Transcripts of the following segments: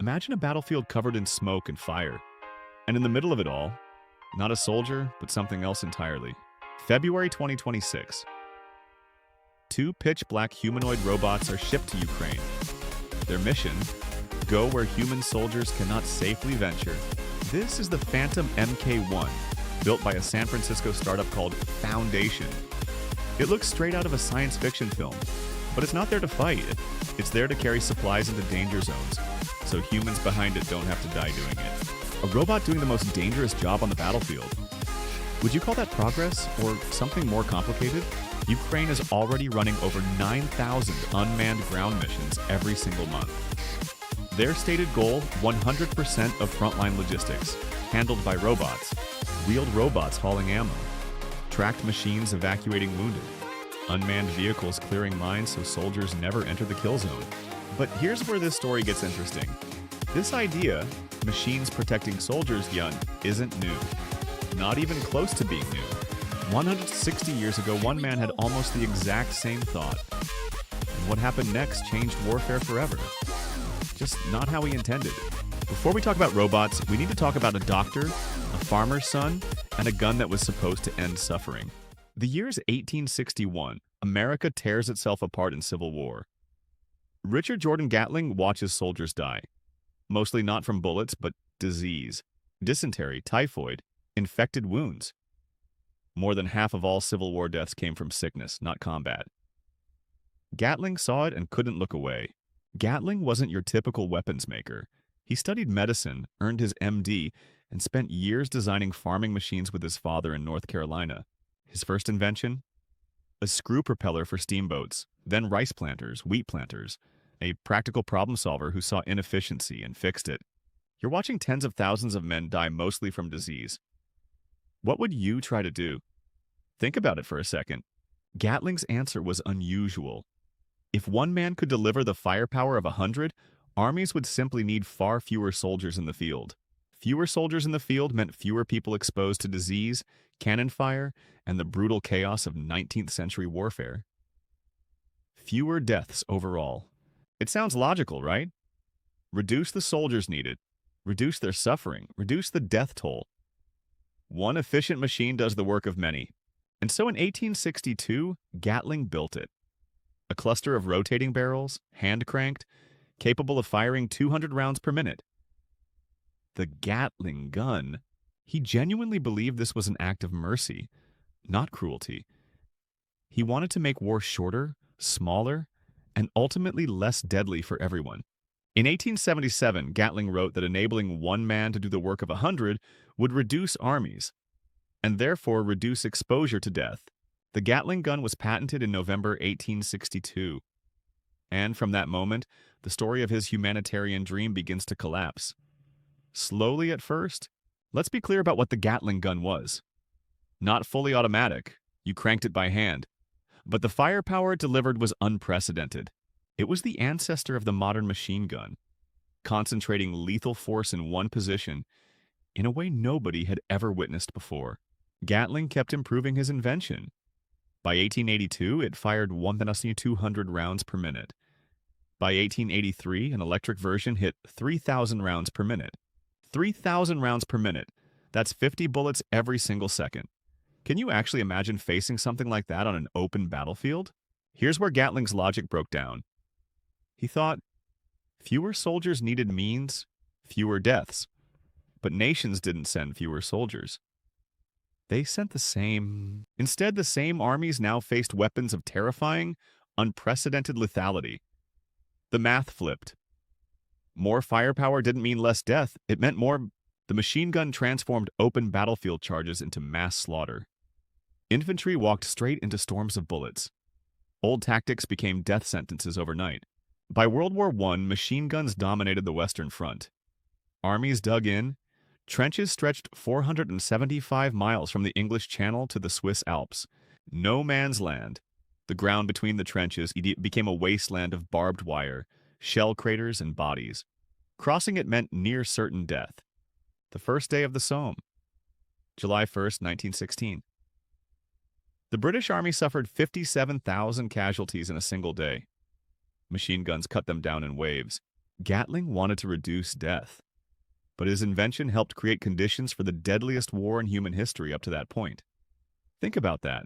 Imagine a battlefield covered in smoke and fire. And in the middle of it all, not a soldier, but something else entirely. February 2026. Two pitch-black humanoid robots are shipped to Ukraine. Their mission? Go where human soldiers cannot safely venture. This is the Phantom MK-1, built by a San Francisco startup called Foundation. It looks straight out of a science fiction film, but it's not there to fight. It's there to carry supplies into danger zones, so humans behind it don't have to die doing it. A robot doing the most dangerous job on the battlefield. Would you call that progress, or something more complicated? Ukraine is already running over 9,000 unmanned ground missions every single month. Their stated goal, 100% of frontline logistics, handled by robots, wheeled robots hauling ammo, tracked machines evacuating wounded, unmanned vehicles clearing mines so soldiers never enter the kill zone. But here's where this story gets interesting. This idea, machines protecting soldiers, isn't new. Not even close to being new. 160 years ago, one man had almost the exact same thought. And what happened next changed warfare forever. Just not how he intended. Before we talk about robots, we need to talk about a doctor, a farmer's son, and a gun that was supposed to end suffering. The year's 1861. America tears itself apart in civil war. Richard Gatling watches soldiers die. Mostly not from bullets, but disease. Dysentery, typhoid, infected wounds. More than half of all Civil War deaths came from sickness, not combat. Gatling saw it and couldn't look away. Gatling wasn't your typical weapons maker. He studied medicine, earned his MD, and spent years designing farming machines with his father in North Carolina. His first invention? A screw propeller for steamboats, then rice planters, wheat planters, a practical problem solver who saw inefficiency and fixed it. You're watching tens of thousands of men die mostly from disease. What would you try to do? Think about it for a second. Gatling's answer was unusual. If one man could deliver the firepower of 100, armies would simply need far fewer soldiers in the field. Fewer soldiers in the field meant fewer people exposed to disease, cannon fire, and the brutal chaos of 19th century warfare. Fewer deaths overall. It sounds logical, right? Reduce the soldiers needed. Reduce their suffering. Reduce the death toll. One efficient machine does the work of many. And so in 1862, Gatling built it. A cluster of rotating barrels, hand-cranked, capable of firing 200 rounds per minute. The Gatling Gun. He genuinely believed this was an act of mercy, not cruelty. He wanted to make war shorter, smaller, and ultimately less deadly for everyone. In 1877, Gatling wrote that enabling one man to do the work of 100 would reduce armies, and therefore reduce exposure to death. The Gatling gun was patented in November 1862. And from that moment, the story of his humanitarian dream begins to collapse. Slowly at first, let's be clear about what the Gatling gun was. Not fully automatic, you cranked it by hand. But the firepower it delivered was unprecedented. It was the ancestor of the modern machine gun, concentrating lethal force in one position in a way nobody had ever witnessed before. Gatling kept improving his invention. By 1882, it fired 1,200 rounds per minute. By 1883, an electric version hit 3,000 rounds per minute. 3,000 rounds per minute. That's 50 bullets every single second. Can you actually imagine facing something like that on an open battlefield? Here's where Gatling's logic broke down. He thought, fewer soldiers needed means fewer deaths. But nations didn't send fewer soldiers. They sent the same. Instead, the same armies now faced weapons of terrifying, unprecedented lethality. The math flipped. More firepower didn't mean less death. It meant more. The machine gun transformed open battlefield charges into mass slaughter. Infantry walked straight into storms of bullets. Old tactics became death sentences overnight. By World War I, machine guns dominated the Western Front. Armies dug in. Trenches stretched 475 miles from the English Channel to the Swiss Alps. No man's land. The ground between the trenches became a wasteland of barbed wire, shell craters, and bodies. Crossing it meant near certain death. The first day of the Somme, July 1st, 1916. The British Army suffered 57,000 casualties in a single day. Machine guns cut them down in waves. Gatling wanted to reduce death, but his invention helped create conditions for the deadliest war in human history up to that point. Think about that.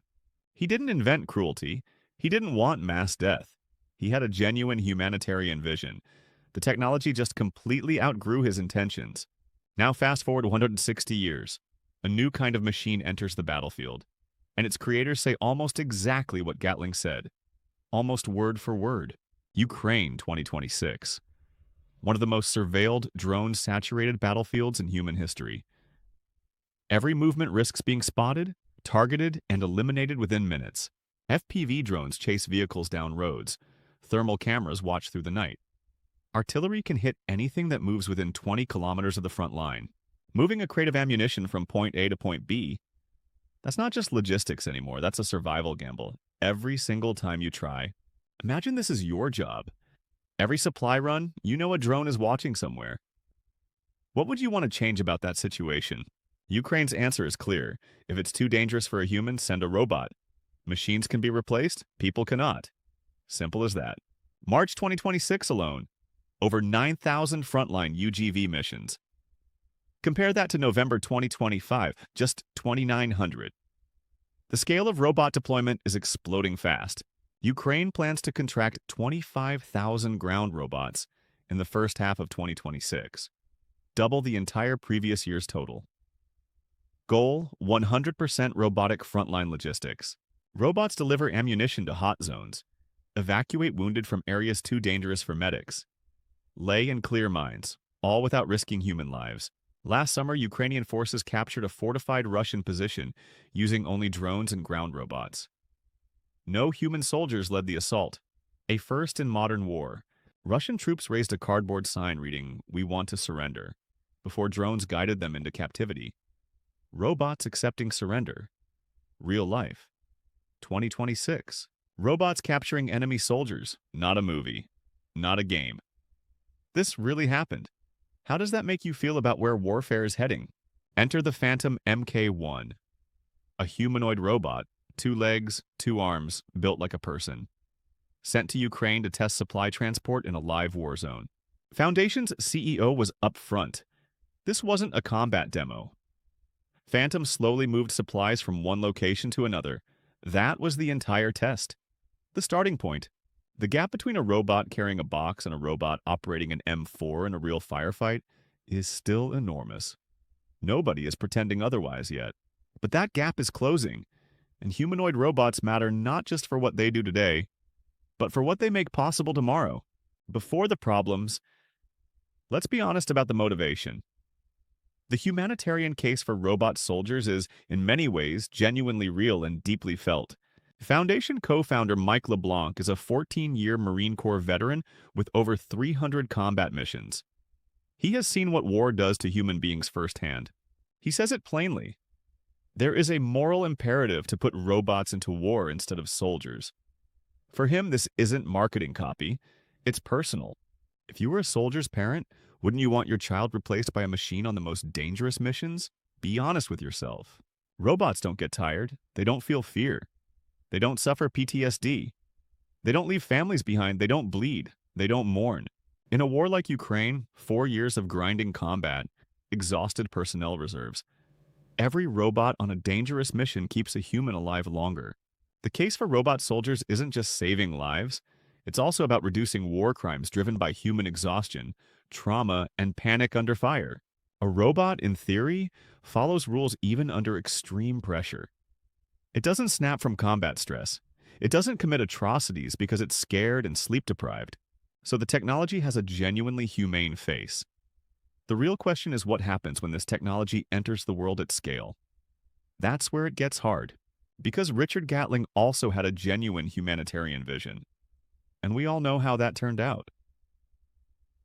He didn't invent cruelty. He didn't want mass death. He had a genuine humanitarian vision. The technology just completely outgrew his intentions. Now fast forward 160 years. A new kind of machine enters the battlefield, and its creators say almost exactly what Gatling said, almost word for word. Ukraine 2026. One of the most surveilled, drone-saturated battlefields in human history. Every movement risks being spotted, targeted, and eliminated within minutes. FPV drones chase vehicles down roads. Thermal cameras watch through the night. Artillery can hit anything that moves within 20 kilometers of the front line. Moving a crate of ammunition from point A to point B, that's not just logistics anymore, that's a survival gamble. Every single time you try, imagine this is your job. Every supply run, you know a drone is watching somewhere. What would you want to change about that situation? Ukraine's answer is clear. If it's too dangerous for a human, send a robot. Machines can be replaced, people cannot. Simple as that. March 2026 alone, over 9,000 frontline UGV missions. Compare that to November 2025, just 2,900. The scale of robot deployment is exploding fast. Ukraine plans to contract 25,000 ground robots in the first half of 2026, double the entire previous year's total. Goal: 100% robotic frontline logistics. Robots deliver ammunition to hot zones, evacuate wounded from areas too dangerous for medics, lay and clear mines, all without risking human lives. Last summer, Ukrainian forces captured a fortified Russian position using only drones and ground robots. No human soldiers led the assault, a first in modern war. Russian troops raised a cardboard sign reading, "We want to surrender," before drones guided them into captivity. Robots accepting surrender. Real life. 2026. Robots capturing enemy soldiers. Not a movie. Not a game. This really happened. How does that make you feel about where warfare is heading? Enter the Phantom MK-1. A humanoid robot, 2 legs, 2 arms, built like a person. Sent to Ukraine to test supply transport in a live war zone. Foundation's CEO was upfront. This wasn't a combat demo. Phantom slowly moved supplies from one location to another. That was the entire test. The starting point. The gap between a robot carrying a box and a robot operating an M4 in a real firefight is still enormous. Nobody is pretending otherwise yet. But that gap is closing, and humanoid robots matter not just for what they do today, but for what they make possible tomorrow. Before the problems, let's be honest about the motivation. The humanitarian case for robot soldiers is, in many ways, genuinely real and deeply felt. Foundation co-founder Mike LeBlanc is a 14-year Marine Corps veteran with over 300 combat missions. He has seen what war does to human beings firsthand. He says it plainly. There is a moral imperative to put robots into war instead of soldiers. For him, this isn't marketing copy. It's personal. If you were a soldier's parent, wouldn't you want your child replaced by a machine on the most dangerous missions? Be honest with yourself. Robots don't get tired. They don't feel fear. They don't suffer PTSD. They don't leave families behind. They don't bleed. They don't mourn. In a war like Ukraine, 4 years of grinding combat, exhausted personnel reserves, every robot on a dangerous mission keeps a human alive longer. The case for robot soldiers isn't just saving lives. It's also about reducing war crimes driven by human exhaustion, trauma, and panic under fire. A robot, in theory, follows rules even under extreme pressure. It doesn't snap from combat stress. It doesn't commit atrocities because it's scared and sleep-deprived. So the technology has a genuinely humane face. The real question is what happens when this technology enters the world at scale. That's where it gets hard, because Richard Gatling also had a genuine humanitarian vision. And we all know how that turned out.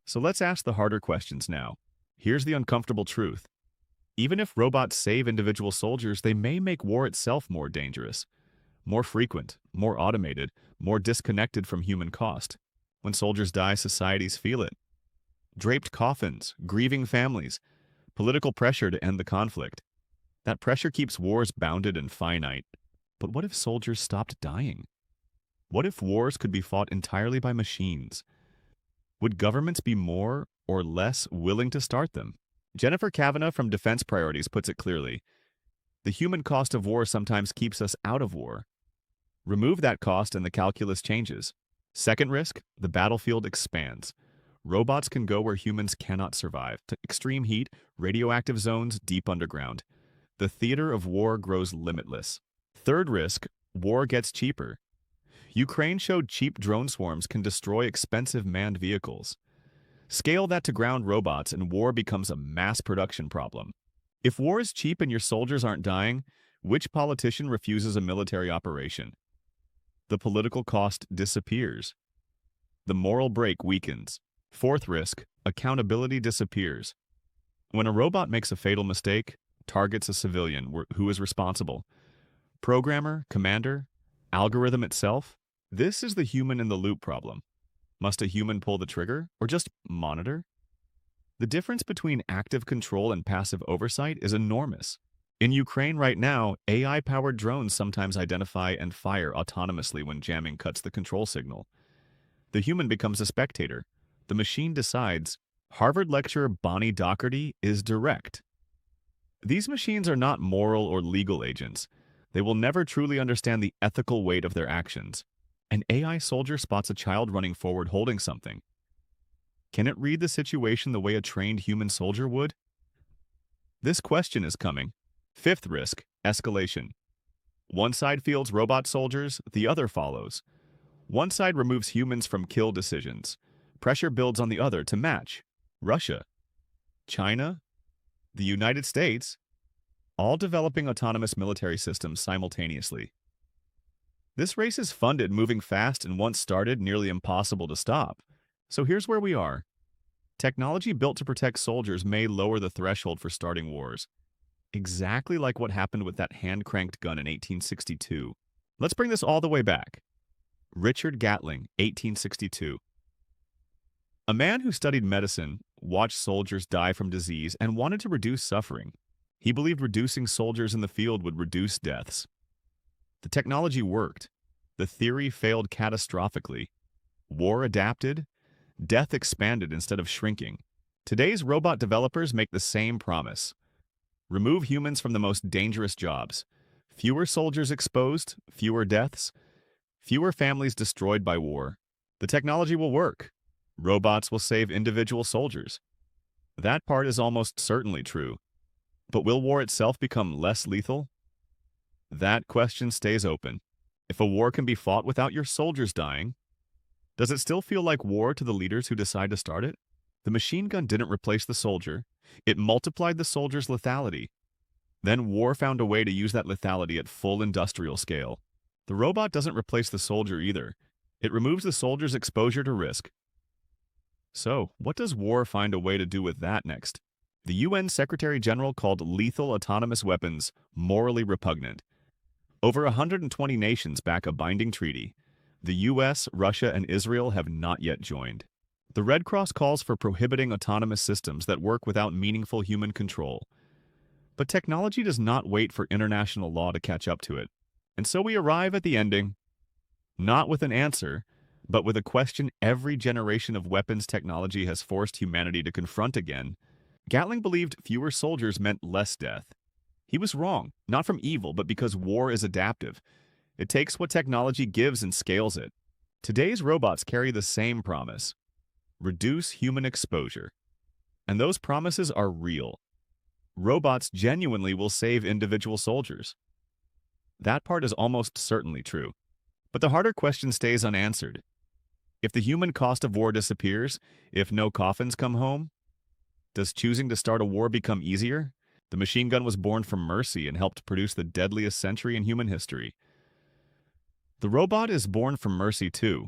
So let's ask the harder questions now. Here's the uncomfortable truth. Even if robots save individual soldiers, they may make war itself more dangerous, more frequent, more automated, more disconnected from human cost. When soldiers die, societies feel it. Draped coffins, grieving families, political pressure to end the conflict. That pressure keeps wars bounded and finite. But what if soldiers stopped dying? What if wars could be fought entirely by machines? Would governments be more or less willing to start them? Jennifer Kavanagh from Defense Priorities puts it clearly. The human cost of war sometimes keeps us out of war. Remove that cost and the calculus changes. Second risk, the battlefield expands. Robots can go where humans cannot survive, to extreme heat, radioactive zones deep underground. The theater of war grows limitless. Third risk, war gets cheaper. Ukraine showed cheap drone swarms can destroy expensive manned vehicles. Scale that to ground robots and war becomes a mass production problem. If war is cheap and your soldiers aren't dying, which politician refuses a military operation? The political cost disappears. The moral brake weakens. Fourth risk, accountability disappears. When a robot makes a fatal mistake, targets a civilian, who is responsible? Programmer, commander, algorithm itself? This is the human-in-the-loop problem. Must a human pull the trigger, or just monitor? The difference between active control and passive oversight is enormous. In Ukraine right now, AI-powered drones sometimes identify and fire autonomously when jamming cuts the control signal. The human becomes a spectator. The machine decides. Harvard lecturer Bonnie Doherty is direct. These machines are not moral or legal agents. They will never truly understand the ethical weight of their actions. An AI soldier spots a child running forward holding something. Can it read the situation the way a trained human soldier would? This question is coming. Fifth risk, escalation. One side fields robot soldiers, the other follows. One side removes humans from kill decisions. Pressure builds on the other to match. Russia, China, the United States, all developing autonomous military systems simultaneously. This race is funded, moving fast, and once started, nearly impossible to stop. So here's where we are. Technology built to protect soldiers may lower the threshold for starting wars. Exactly like what happened with that hand-cranked gun in 1862. Let's bring this all the way back. Richard Gatling, 1862. A man who studied medicine, watched soldiers die from disease, and wanted to reduce suffering. He believed reducing soldiers in the field would reduce deaths. The technology worked. The theory failed catastrophically. War adapted. Death expanded instead of shrinking. Today's robot developers make the same promise. Remove humans from the most dangerous jobs. Fewer soldiers exposed, fewer deaths, fewer families destroyed by war. The technology will work. Robots will save individual soldiers. That part is almost certainly true. But will war itself become less lethal? That question stays open. If a war can be fought without your soldiers dying, does it still feel like war to the leaders who decide to start it? The machine gun didn't replace the soldier. It multiplied the soldier's lethality. Then war found a way to use that lethality at full industrial scale. The robot doesn't replace the soldier either. It removes the soldier's exposure to risk. So, what does war find a way to do with that next? The UN Secretary General called lethal autonomous weapons morally repugnant. Over 120 nations back a binding treaty. The US, Russia, and Israel have not yet joined. The Red Cross calls for prohibiting autonomous systems that work without meaningful human control. But technology does not wait for international law to catch up to it. And so we arrive at the ending, not with an answer, but with a question every generation of weapons technology has forced humanity to confront again. Gatling believed fewer soldiers meant less death. He was wrong, not from evil, but because war is adaptive. It takes what technology gives and scales it. Today's robots carry the same promise. Reduce human exposure. And those promises are real. Robots genuinely will save individual soldiers. That part is almost certainly true. But the harder question stays unanswered. If the human cost of war disappears, if no coffins come home, does choosing to start a war become easier? The machine gun was born from mercy and helped produce the deadliest century in human history. The robot is born from mercy too.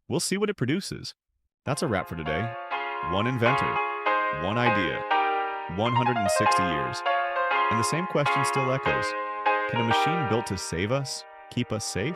We'll see what it produces. That's a wrap for today. One inventor, one idea, 160 years. And the same question still echoes. Can a machine built to save us keep us safe?